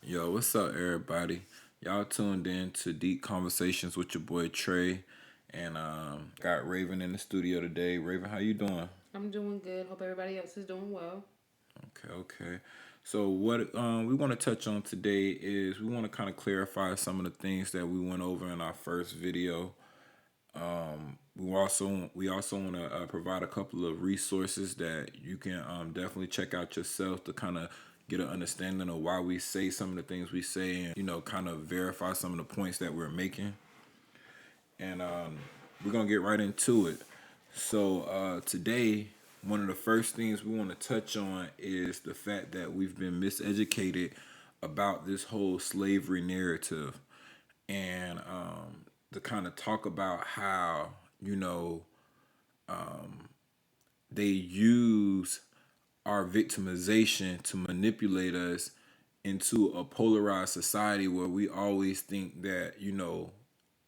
Yo, what's up, everybody? Y'all tuned in to Deep Conversations with your boy Trey, and got Raven in the studio today. Raven, how you doing? I'm doing good. Hope everybody else is doing well. Okay. So what we want to touch on today is we want to kind of clarify some of the things that we went over in our first video. We also want to provide a couple of resources that you can definitely check out yourself to kind of get an understanding of why we say some of the things we say, and kind of verify some of the points that we're making. And we're gonna get right into it. So today, one of the first things we want to touch on is the fact that we've been miseducated about this whole slavery narrative, and to kind of talk about how they use our victimization to manipulate us into a polarized society where we always think that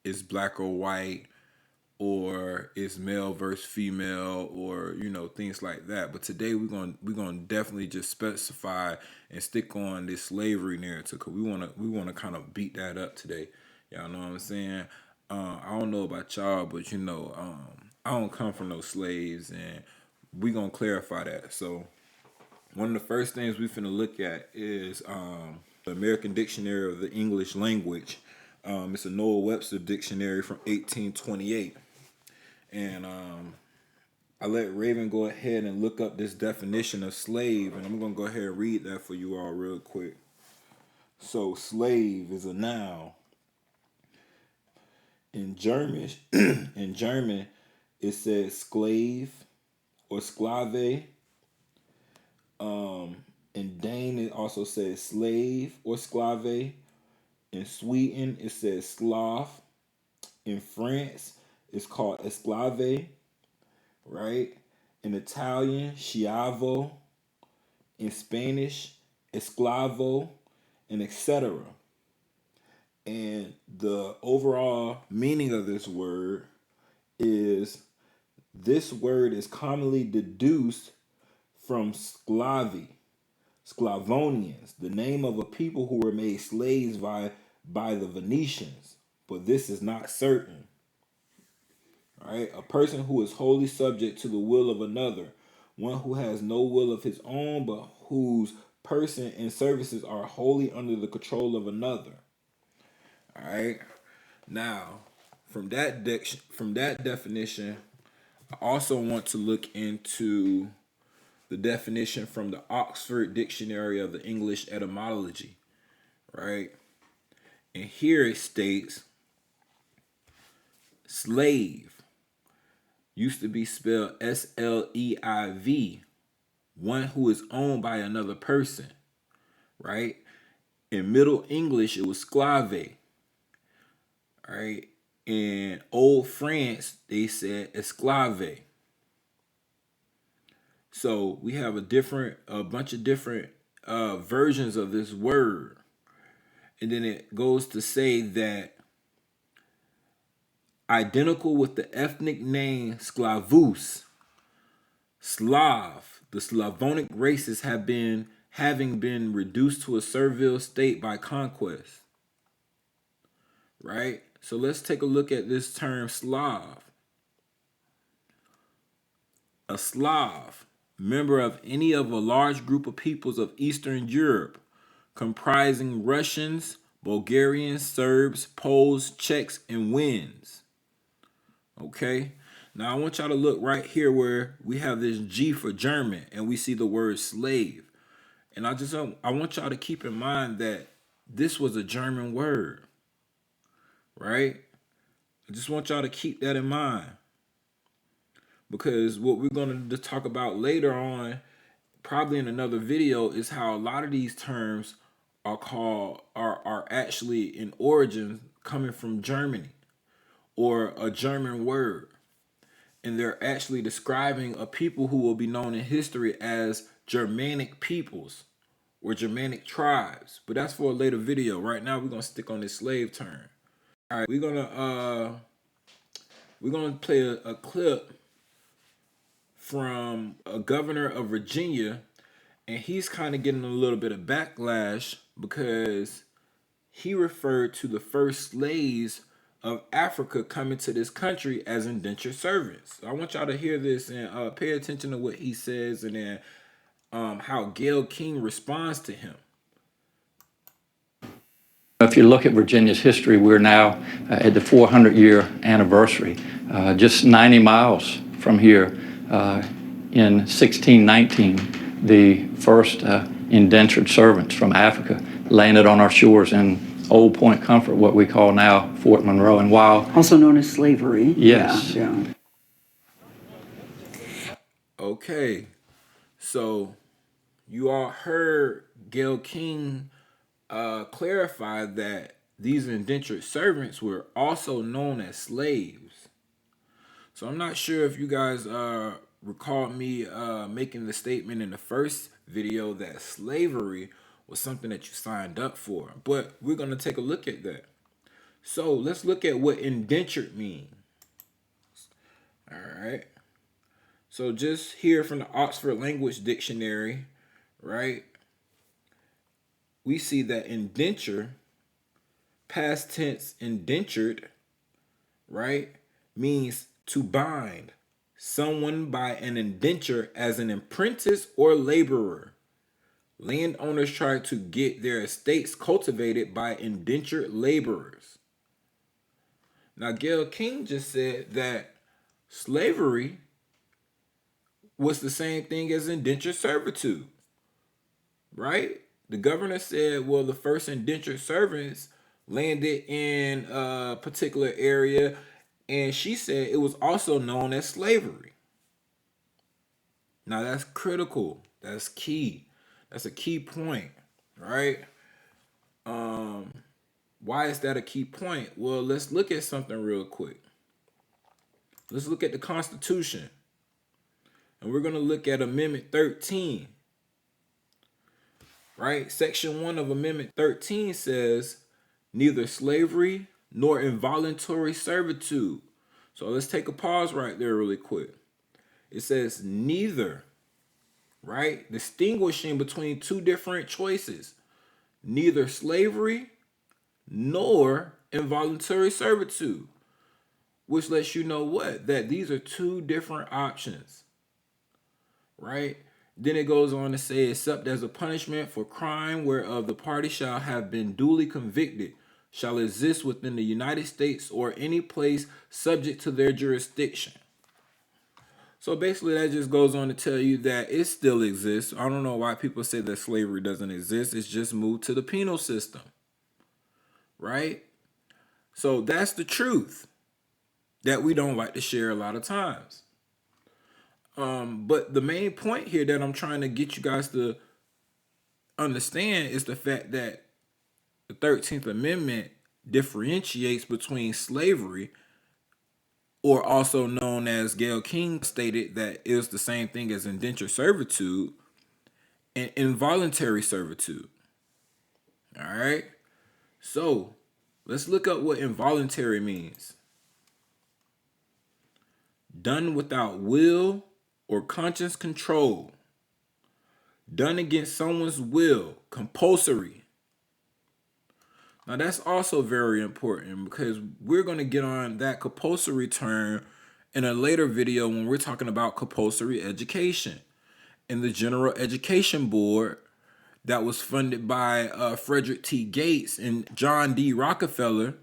it's black or white, or it's male versus female, or things like that. But today we're gonna definitely just specify and stick on this slavery narrative, because we wanna kind of beat that up today. Y'all know what I'm saying? I don't know about y'all, but I don't come from no slaves, and we gonna clarify that. So one of the first things we finna look at is the American Dictionary of the English Language. It's a Noah Webster dictionary from 1828. And I let Raven go ahead and look up this definition of slave, and I'm going to go ahead and read that for you all real quick. So, slave is a noun. In German, in German, it says slave or sklave. In Dane, it also says slave or sklave. In Sweden, it says Slav. In France, it's called esclave, right? In Italian, schiavo. In Spanish, esclavo, and etc. And the overall meaning of this word is commonly deduced from Sclavonians, the name of a people who were made slaves by the Venetians, but this is not certain. All right, a person who is wholly subject to the will of another, one who has no will of his own, but whose person and services are wholly under the control of another. All right. Now, from that definition, I also want to look into the definition from the Oxford Dictionary of the English Etymology, right? And here it states slave used to be spelled Sleiv, one who is owned by another person, right? In Middle English, it was sklave, right? In Old France, they said esclave. So we have a bunch of different versions of this word, and then it goes to say that identical with the ethnic name Sklavus, Slav, the Slavonic races having been reduced to a servile state by conquest. Right? So let's take a look at this term Slav. A Slav, member of any of a large group of peoples of Eastern Europe, comprising Russians, Bulgarians, Serbs, Poles, Czechs, and Wends. Okay? Now I want y'all to look right here where we have this G for German and we see the word slave. And I want y'all to keep in mind that this was a German word, right? I just want y'all to keep that in mind, because what we're going to talk about later on, probably in another video, is how a lot of these terms are actually in origin coming from Germany, or a German word. And they're actually describing a people who will be known in history as Germanic peoples or Germanic tribes. But that's for a later video. Right now we're gonna stick on this slave term. All right, we're gonna play a clip from a governor of Virginia, and he's kind of getting a little bit of backlash because he referred to the first slaves of Africa coming to this country as indentured servants. So I want y'all to hear this and pay attention to what he says, and then how Gayle King responds to him. If you look at Virginia's history, we're now at the 400-year anniversary. Just 90 miles from here, in 1619, the first indentured servants from Africa landed on our shores in Old Point Comfort, what we call now Fort Monroe. And while also known as slavery. Yes. Yeah. Okay, so you all heard Gayle King clarify that these indentured servants were also known as slaves. So I'm not sure if you guys recall me making the statement in the first video that slavery was something that you signed up for, but we're going to take a look at that. So let's look at what indentured means. All right. So just here from the Oxford Language Dictionary, right? We see that indenture, past tense indentured, right, means to bind someone by an indenture as an apprentice or laborer. Landowners try to get their estates cultivated by indentured laborers. Now, Gayle King just said that slavery was the same thing as indentured servitude, right? The governor said, well, the first indentured servants landed in a particular area, and she said it was also known as slavery. Now, that's critical. That's key. That's a key point, right? Why is that a key point? Well, let's look at something real quick. Let's look at the Constitution. And we're going to look at Amendment 13. Right? Section 1 of Amendment 13 says, neither slavery nor involuntary servitude. So let's take a pause right there really quick. It says neither, right? Distinguishing between two different choices. Neither slavery nor involuntary servitude. Which lets you know what? That these are two different options. Right? Then it goes on to say, except as a punishment for crime whereof the party shall have been duly convicted, shall exist within the United States or any place subject to their jurisdiction. So basically that just goes on to tell you that it still exists. I don't know why people say that slavery doesn't exist. It's just moved to the penal system. Right? So that's the truth that we don't like to share a lot of times. But the main point here that I'm trying to get you guys to understand is the fact that the 13th Amendment differentiates between slavery, or also known as Gayle King stated that is the same thing as indentured servitude, and involuntary servitude. All right. So let's look up what involuntary means. Done without will or conscious control. Done against someone's will, compulsory. Now that's also very important because we're going to get on that compulsory term in a later video when we're talking about compulsory education and the General Education Board that was funded by Frederick T. Gates and John D. Rockefeller,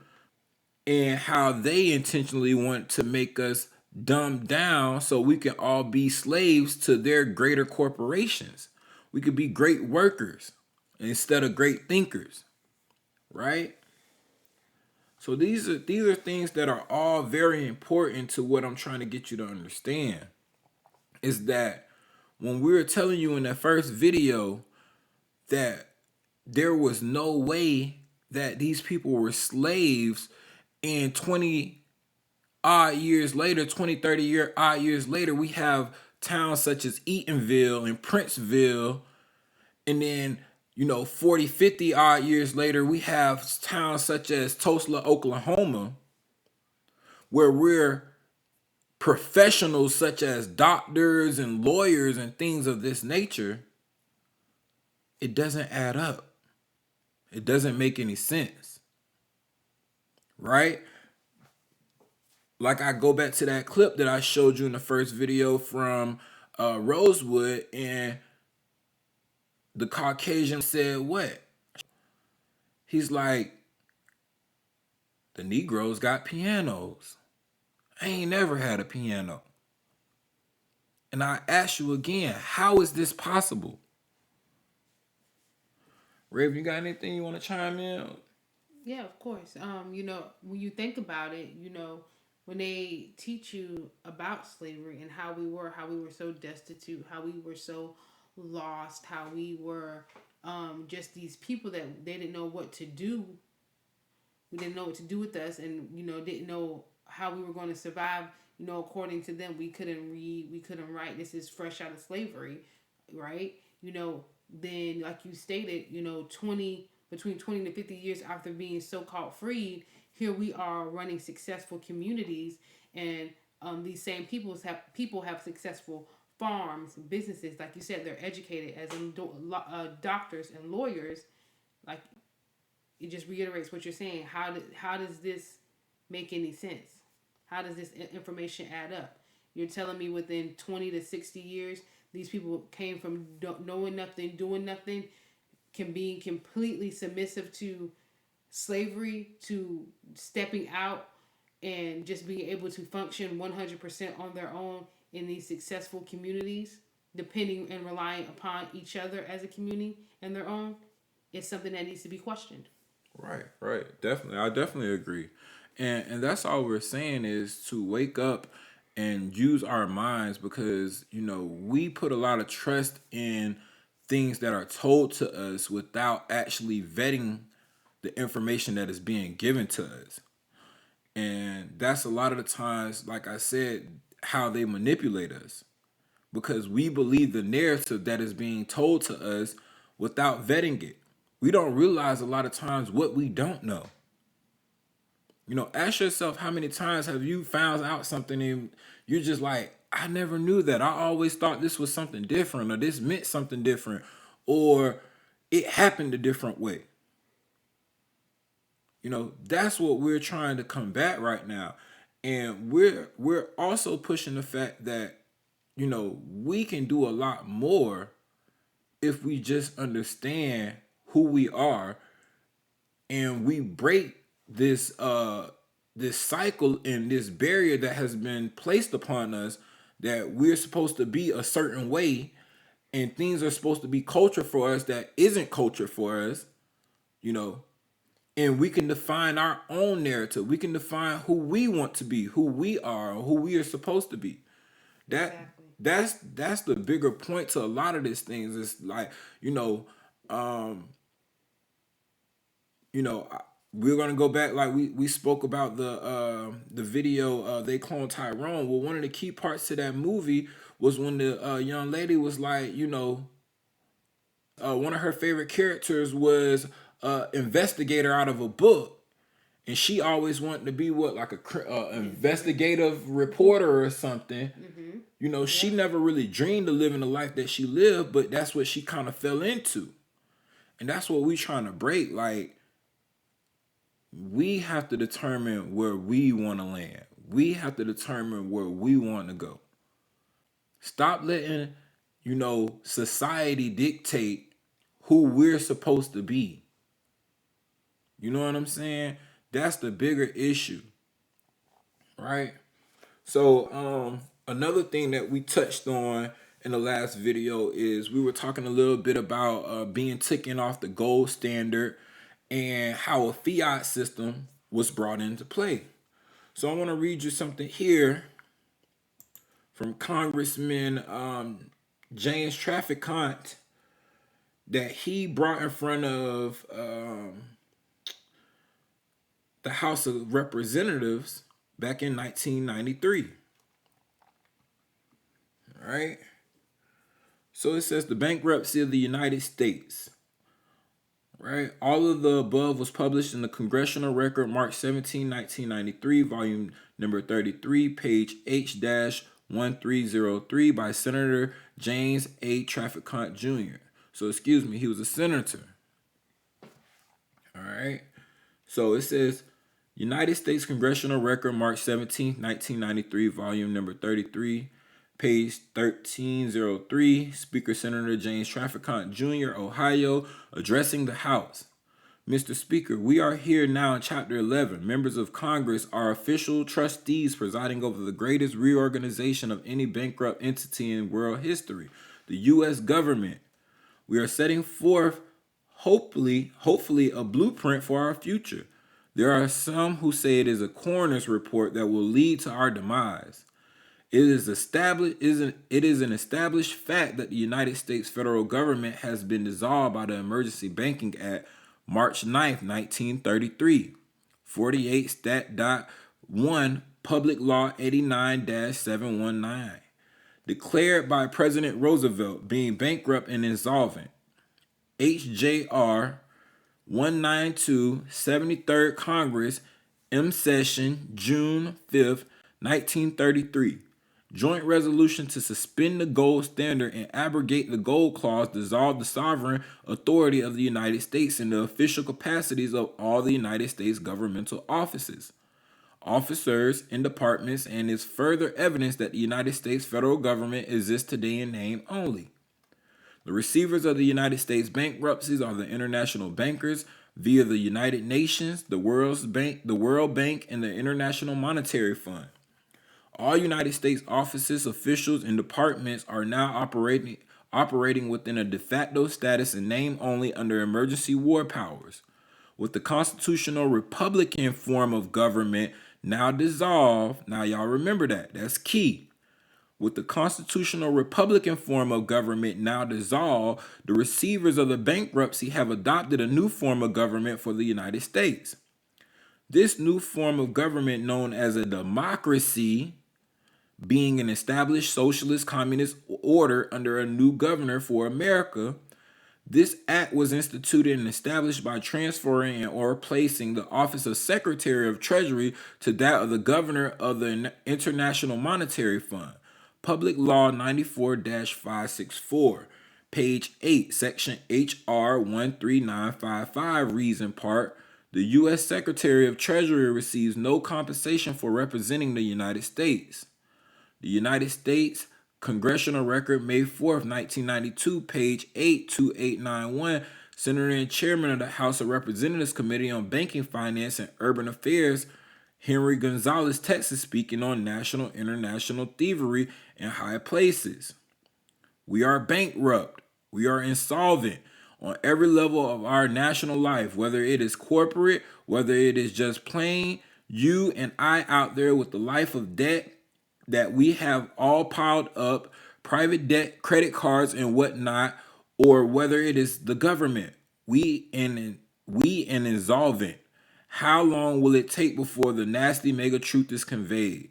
and how they intentionally want to make us dumb down so we can all be slaves to their greater corporations. We could be great workers instead of great thinkers, right? So these are things that are all very important to what I'm trying to get you to understand. Is that when we were telling you in that first video that there was no way that these people were slaves, and 20 odd years later, 20, 30 odd years later, we have towns such as Eatonville and Princeville. And then, 40, 50 odd years later, we have towns such as Tulsa, Oklahoma, where we're professionals such as doctors and lawyers and things of this nature. It doesn't add up. It doesn't make any sense, right? Like I go back to that clip that I showed you in the first video from Rosewood, and the Caucasian said what? He's like, the Negroes got pianos. I ain't never had a piano. And I ask you again, how is this possible? Raven, you got anything you want to chime in? Yeah, of course. When you think about it, when they teach you about slavery and how we were so destitute, how we were so lost, how we were just these people that they didn't know what to do. We didn't know what to do with us, and didn't know how we were going to survive. According to them, we couldn't read, we couldn't write. This is fresh out of slavery, right? Then like you stated, 20 to 50 years after being so-called freed, here we are running successful communities, and people have successful farms, businesses. Like you said, they're educated as in doctors and lawyers. Like, it just reiterates what you're saying. How does this make any sense? How does this information add up? You're telling me within 20 to 60 years, these people came from knowing nothing, doing nothing, can be completely submissive to slavery, to stepping out and just being able to function 100% on their own in these successful communities, depending and relying upon each other as a community and their own, is something that needs to be questioned. Right. Definitely. I definitely agree. And that's all we're saying is to wake up and use our minds, because, we put a lot of trust in things that are told to us without actually vetting the information that is being given to us. And that's a lot of the times, like I said, how they manipulate us, because we believe the narrative that is being told to us without vetting it. We don't realize a lot of times what we don't know. Ask yourself, how many times have you found out something and you're just like, I never knew that. I always thought this was something different, or this meant something different, or it happened a different way. That's what we're trying to combat right now. And we're also pushing the fact that, we can do a lot more if we just understand who we are, and we break this cycle and this barrier that has been placed upon us, that we're supposed to be a certain way and things are supposed to be culture for us that isn't culture for us, you know and we can define our own narrative. We can define who we want to be, who we are, or who we are supposed to be. That Exactly. that's the bigger point to a lot of these things. It's like, um, we're gonna go back, like we spoke about the video, they cloned Tyrone. Well, one of the key parts to that movie was when the young lady was like, one of her favorite characters was investigator out of a book, and she always wanted to be what, like a investigative reporter or something. She Yep. never really dreamed of living the life that she lived, but that's what she kind of fell into, and that's what we trying to break. Like, we have to determine where we want to land. We have to determine where we want to go. Stop letting, society dictate who we're supposed to be. You know what I'm saying? That's the bigger issue, right? So, another thing that we touched on in the last video is we were talking a little bit about being taken off the gold standard and how a fiat system was brought into play. So I want to read you something here from Congressman James Traficant that he brought in front of the House of Representatives back in 1993. All right. So it says the bankruptcy of the United States. Right. All of the above was published in the Congressional Record, March 17, 1993, volume number 33, page H-1303 by Senator James A. Traficant Jr. So excuse me, he was a senator. All right. So it says United States Congressional Record, March 17th, 1993, volume number 33, page 1303. Speaker Senator James Traficant Jr., Ohio, addressing the House. Mr. Speaker, we are here now in Chapter 11. Members of Congress are official trustees presiding over the greatest reorganization of any bankrupt entity in world history, the U.S. government. We are setting forth, hopefully, a blueprint for our future. There are some who say it is a coroner's report that will lead to our demise. It is an established fact that the United States federal government has been dissolved by the Emergency Banking Act, March 9th, 1933. 48 Stat. 1, Public Law 89-719. Declared by President Roosevelt being bankrupt and insolvent. HJR 192, 73rd Congress, M Session, June 5th, 1933. Joint resolution to suspend the gold standard and abrogate the gold clause dissolved the sovereign authority of the United States in the official capacities of all the United States governmental offices, officers, and departments, and is further evidence that the United States federal government exists today in name only. The receivers of the United States bankruptcies are the international bankers via the United Nations, the World Bank, and the International Monetary Fund. All United States offices, officials, and departments are now operating within a de facto status in name only under emergency war powers. With the constitutional Republican form of government now dissolved, now y'all remember that's key. With the constitutional Republican form of government now dissolved, the receivers of the bankruptcy have adopted a new form of government for the United States. This new form of government, known as a democracy, being an established socialist communist order under a new governor for America, this act was instituted and established by transferring and or replacing the office of Secretary of Treasury to that of the Governor of the International Monetary Fund. Public Law 94-564, page 8, section HR 13955 reads in part, the U.S. Secretary of Treasury receives no compensation for representing the United States. The United States Congressional Record, May 4th, 1992, page 82891, Senator and Chairman of the House of Representatives Committee on Banking, Finance, and Urban Affairs, Henry Gonzalez, Texas, speaking on national international thievery in high places. We are bankrupt. We are insolvent on every level of our national life, whether it is corporate, whether it is just plain you and I out there with the life of debt that we have all piled up, private debt, credit cards, and whatnot, or whether it is the government. We and insolvent. How long will it take before the nasty mega truth is conveyed?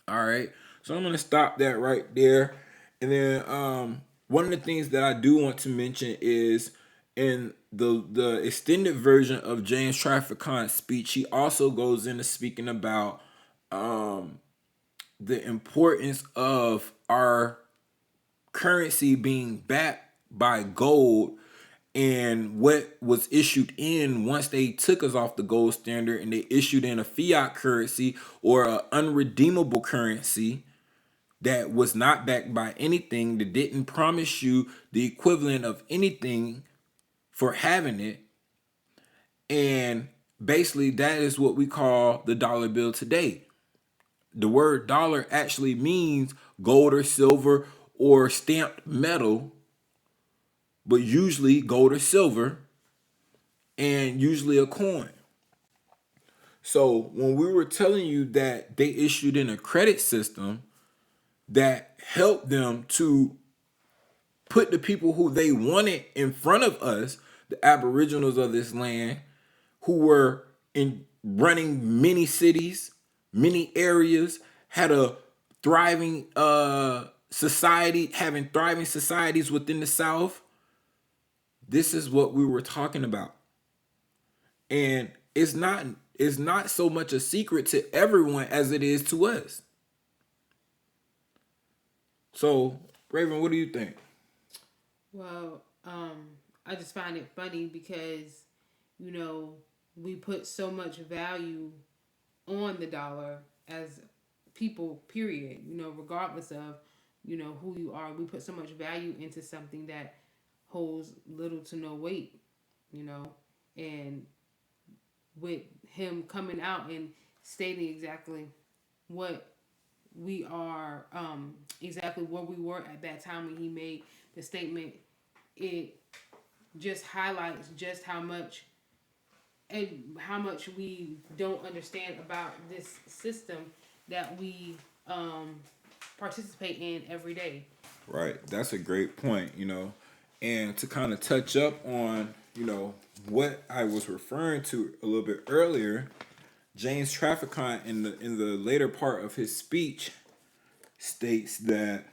All right. So I'm gonna stop that right there. And then one of the things that I do want to mention is in the extended version of James Traficant's speech, he also goes into speaking about the importance of our currency being backed by gold and what was issued in once they took us off the gold standard and they issued in a fiat currency or an unredeemable currency that was not backed by anything, that didn't promise you the equivalent of anything for having it. And basically that is what we call the dollar bill today. The word dollar actually means gold or silver or stamped metal, but usually gold or silver and usually a coin. So when we were telling you that they issued in a credit system that helped them to put the people who they wanted in front of us, the aboriginals of this land, who were in running many cities, many areas, had a thriving society, having thriving societies within the South. This is what we were talking about. And it's not so much a secret to everyone as it is to us. So, Raven, what do you think? Well, I just find it funny because, you know, we put so much value on the dollar as people, period, regardless of, who you are. We put so much value into something that holds little to no weight, you know, and with him coming out and stating exactly what we are, exactly where we were at that time when he made the statement, it just highlights just how much and how much we don't understand about this system that we um, participate in every day. Right. That's a great point. And to kind of touch up on, what I was referring to a little bit earlier, James Traficant in the later part of his speech states that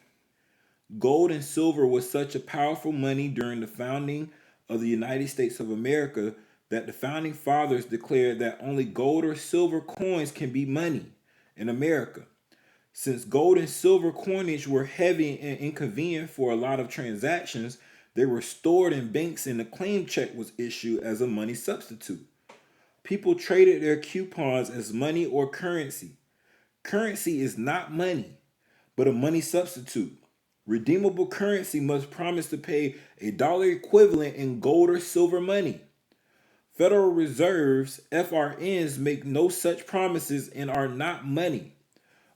gold and silver was such a powerful money during the founding of the United States of America that the founding fathers declared that only gold or silver coins can be money in America. Since gold and silver coinage were heavy and inconvenient for a lot of transactions, they were stored in banks and a claim check was issued as a money substitute. People traded their coupons as money or currency. Currency is not money, but a money substitute. Redeemable currency must promise to pay a dollar equivalent in gold or silver money. Federal Reserves, FRNs, make no such promises and are not money.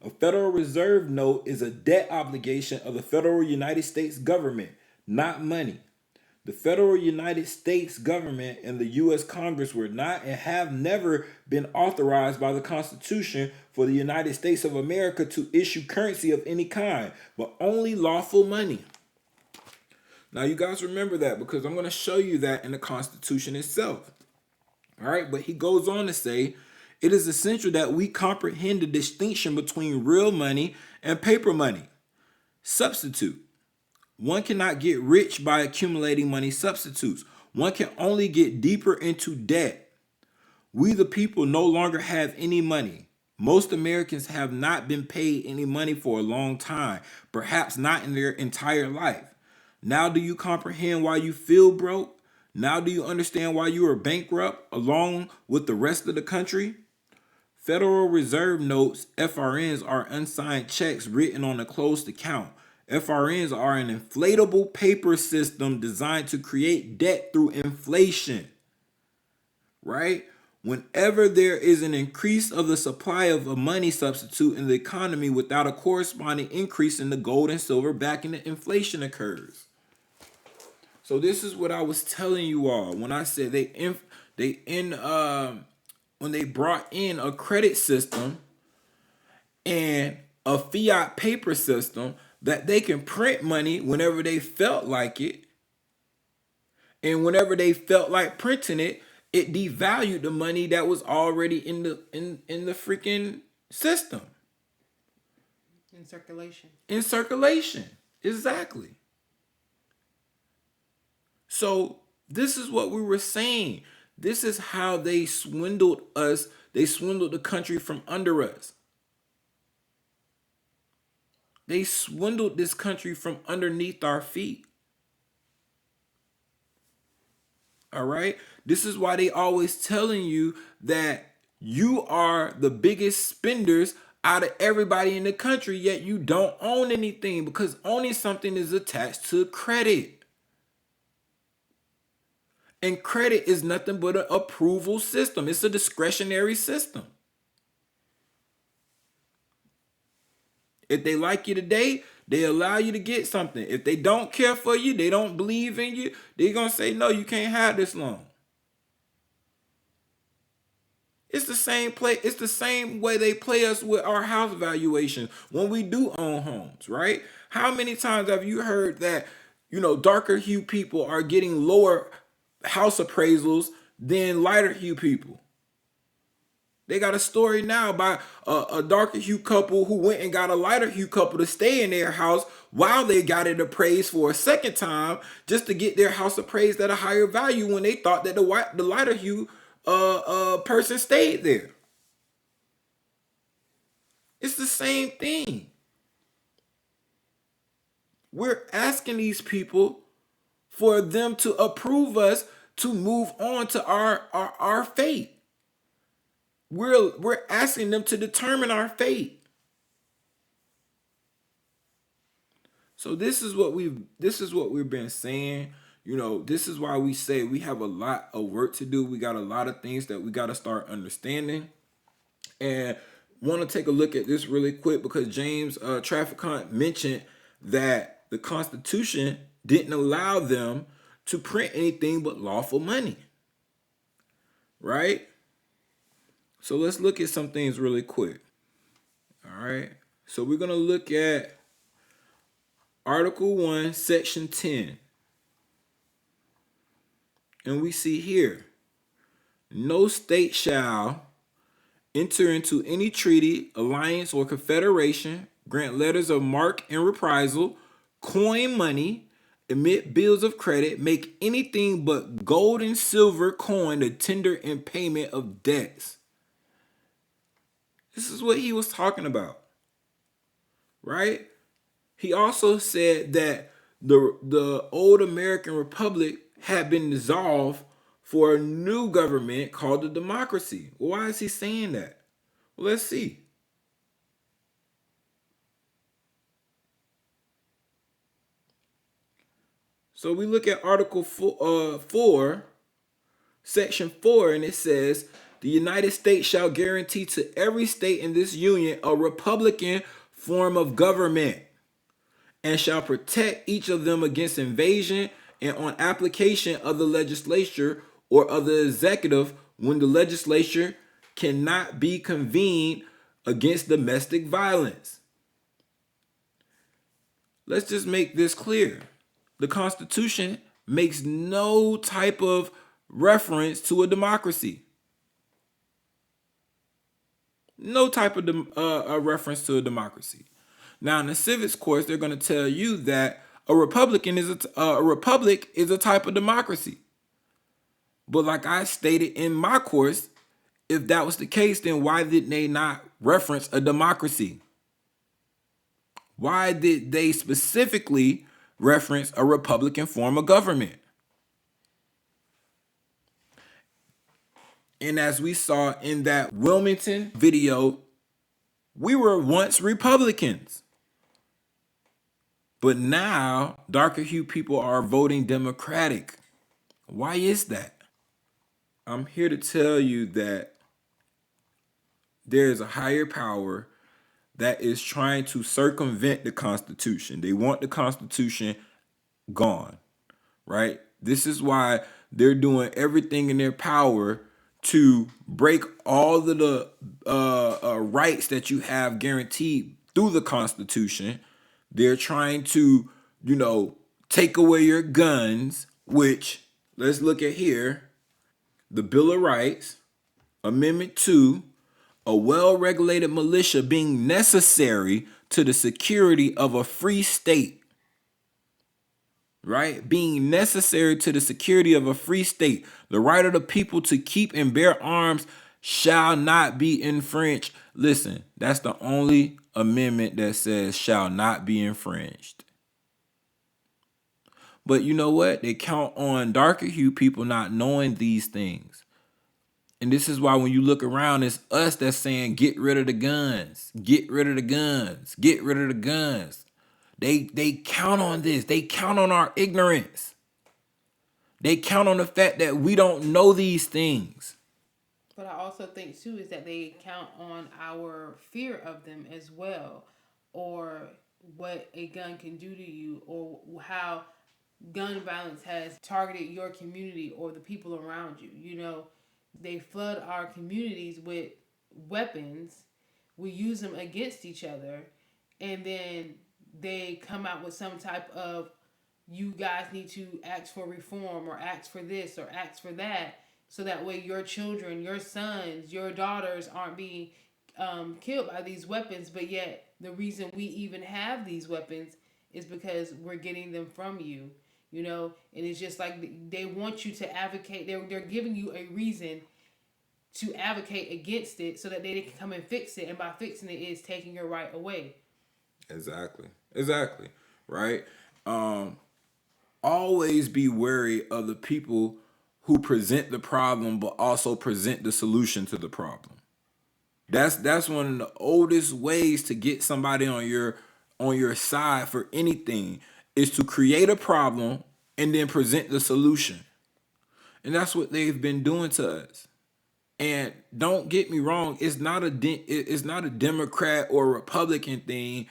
A Federal Reserve note is a debt obligation of the federal United States government, not money. The federal United States government and the U.S. Congress were not and have never been authorized by the Constitution for the United States of America to issue currency of any kind, but only lawful money. Now, you guys remember that because I'm going to show you that in the Constitution itself. All right, but he goes on to say, it is essential that we comprehend the distinction between real money and paper money. Substitute. One cannot get rich by accumulating money substitutes. One can only get deeper into debt. We, the people, no longer have any money. Most Americans have not been paid any money for a long time, perhaps not in their entire life. Now, do you comprehend why you feel broke? Now, do you understand why you are bankrupt along with the rest of the country? Federal Reserve notes, FRNs, are unsigned checks written on a closed account. FRNs are an inflatable paper system designed to create debt through inflation, right? Whenever there is an increase of the supply of a money substitute in the economy without a corresponding increase in the gold and silver backing the inflation occurs. So this is what I was telling you all when I said when they brought in a credit system and a fiat paper system that they can print money whenever they felt like it, and whenever they felt like printing it, it devalued the money that was already in the freaking system. In circulation. In circulation. Exactly. So this is what we were saying. This is how they swindled us. They swindled the country from under us. They swindled this country from underneath our feet. All right? This is why they always telling you that you are the biggest spenders out of everybody in the country, yet you don't own anything because owning something is attached to credit. And credit is nothing but an approval system. It's a discretionary system. If they like you today, they allow you to get something. If they don't care for you, they don't believe in you, they're going to say, no, you can't have this loan. It's the same play. It's the same way they play us with our house valuations when we do own homes, right? How many times have you heard that, darker hue people are getting lower house appraisals than lighter hue people? They got a story now about a darker hue couple who went and got a lighter hue couple to stay in their house while they got it appraised for a second time just to get their house appraised at a higher value when they thought that the lighter hue person stayed there. It's the same thing. We're asking these people for them to approve us to move on to our fate. We're asking them to determine our fate. So this is what we've been saying. This is why we say we have a lot of work to do. We got a lot of things that we got to start understanding. And want to take a look at this really quick because James Traficant mentioned that the Constitution didn't allow them to print anything but lawful money. Right? So let's look at some things really quick. All right. So we're going to look at Article 1, Section 10. And we see here, no state shall enter into any treaty, alliance, or confederation, grant letters of marque and reprisal, coin money, emit bills of credit, make anything but gold and silver coin to tender in payment of debts. This is what he was talking about, right? He also said that the old American Republic had been dissolved for a new government called the democracy. Well, why is he saying that? Well, let's see. So we look at Article 4, Section 4, and it says, the United States shall guarantee to every state in this union a republican form of government and shall protect each of them against invasion and on application of the legislature or of the executive when the legislature cannot be convened against domestic violence. Let's just make this clear. The Constitution makes no type of reference to a democracy. No type of a reference to a democracy. Now, in the civics course, they're going to tell you that a republic is a type of democracy. But like I stated in my course, if that was the case, then why did they not reference a democracy? Why did they specifically reference a republican form of government? And as we saw in that Wilmington video, we were once Republicans. But now darker hued people are voting Democratic. Why is that? I'm here to tell you that there is a higher power that is trying to circumvent the Constitution. They want the Constitution gone, right? This is why they're doing everything in their power to break all of the rights that you have guaranteed through the Constitution. They're trying to, take away your guns, which, let's look at here, the Bill of Rights, Amendment 2, a well-regulated militia being necessary to the security of a free state. Right? Being necessary to the security of a free state. The right of the people to keep and bear arms shall not be infringed. Listen, that's the only amendment that says shall not be infringed. But you know what? They count on darker hued people not knowing these things. And this is why when you look around, it's us that's saying, get rid of the guns. Get rid of the guns. Get rid of the guns. They count on this. They count on our ignorance. They count on the fact that we don't know these things. But I also think too is that they count on our fear of them as well, or what a gun can do to you, or how gun violence has targeted your community or the people around you. They flood our communities with weapons. We use them against each other, and then they come out with some type of, you guys need to ask for reform or ask for this or ask for that, so that way your children, your sons, your daughters aren't being killed by these weapons. But yet the reason we even have these weapons is because we're getting them from you. And it's just like they want you to advocate. They're giving you a reason to advocate against it so that they can come and fix it. And by fixing it is taking your right away. Exactly. Right. always be wary of the people who present the problem but also present the solution to the problem. That's one of the oldest ways to get somebody on your side for anything is to create a problem and then present the solution. And that's what they've been doing to us. And don't get me wrong, it's not a Democrat or Republican thing.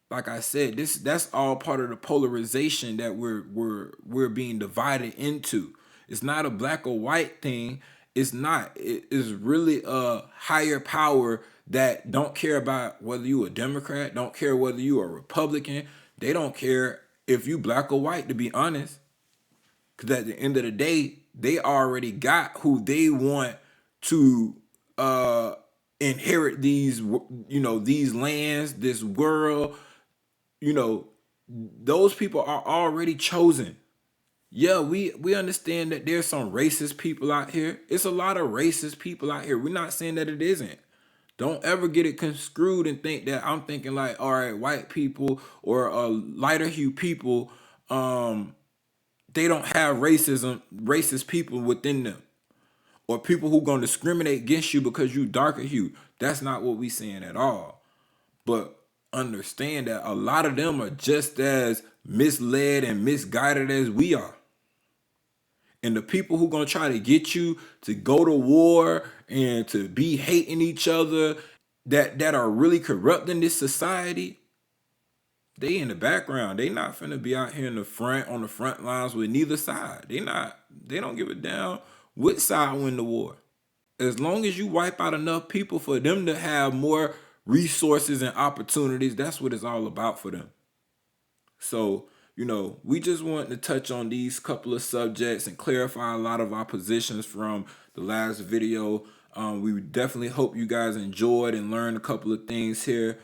Like I said, that's all part of the polarization that we're being divided into. It's not a black or white thing. It's not. It is really a higher power that don't care about whether you a Democrat, don't care whether you a Republican. They don't care if you black or white, to be honest. Because at the end of the day, they already got who they want to inherit these, these lands, this world. You know, those people are already chosen. Yeah, we understand that there's some racist people out here. It's a lot of racist people out here. We're not saying that it isn't. Don't ever get it construed and think that I'm thinking like, all right, white people or lighter hue people, they don't have racist people within them, or people who gonna discriminate against you because you darker hue. That's not what we saying at all. But understand that a lot of them are just as misled and misguided as we are. And the people who gonna try to get you to go to war and to be hating each other, that are really corrupting this society, they in the background. They not finna be out here in the front on the front lines with neither side. They don't give a damn which side win the war. As long as you wipe out enough people for them to have more resources and opportunities, that's what it's all about for them. So, we just want to touch on these couple of subjects and clarify a lot of our positions from the last video. We definitely hope you guys enjoyed and learned a couple of things here.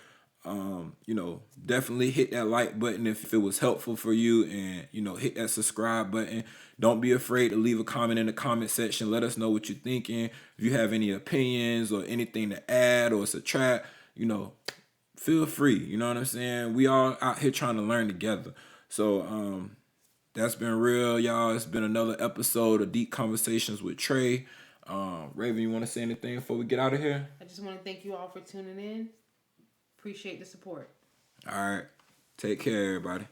Definitely hit that like button if it was helpful for you, and hit that subscribe button. Don't be afraid to leave a comment in the comment section. Let us know what you're thinking. If you have any opinions or anything to add or subtract, feel free. You know what I'm saying? We all out here trying to learn together. So that's been real, y'all. It's been another episode of Deep Conversations with Trey. Raven, you want to say anything before we get out of here? I just want to thank you all for tuning in. Appreciate the support. All right. Take care, everybody.